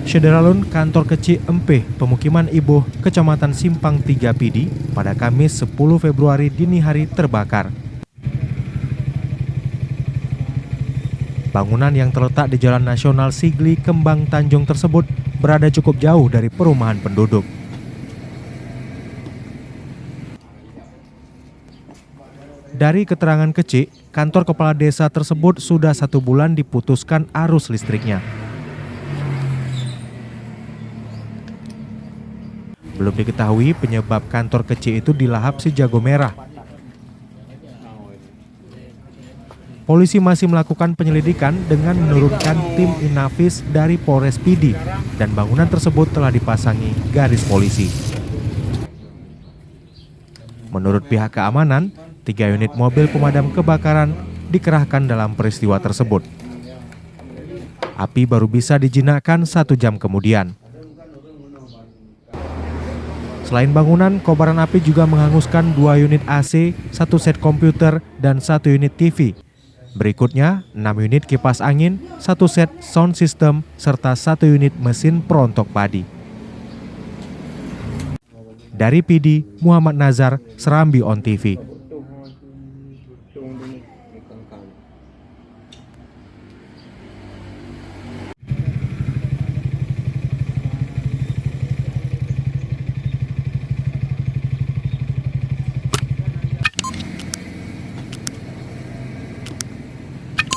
Syederalun kantor kecil Empeh, pemukiman Iboh, Kecamatan Simpang 3 Pidi, pada Kamis 10 Februari dini hari terbakar. Bangunan yang terletak di Jalan Nasional Sigli, Kembang Tanjung tersebut berada cukup jauh dari perumahan penduduk. Dari keterangan kecil, kantor kepala desa tersebut sudah 1 bulan diputuskan arus listriknya. Belum diketahui penyebab kantor kecil itu dilahap si jago merah. Polisi masih melakukan penyelidikan dengan menurunkan tim Inafis dari Polres Pidi dan bangunan tersebut telah dipasangi garis polisi. Menurut pihak keamanan, 3 unit mobil pemadam kebakaran dikerahkan dalam peristiwa tersebut. Api baru bisa dijinakkan 1 jam kemudian. Selain bangunan, kobaran api juga menghanguskan 2 unit AC, 1 set komputer, dan 1 unit TV. Berikutnya, 6 unit kipas angin, 1 set sound system, serta 1 unit mesin perontok padi. Dari Pidi, Muhammad Nazar, Serambi On TV.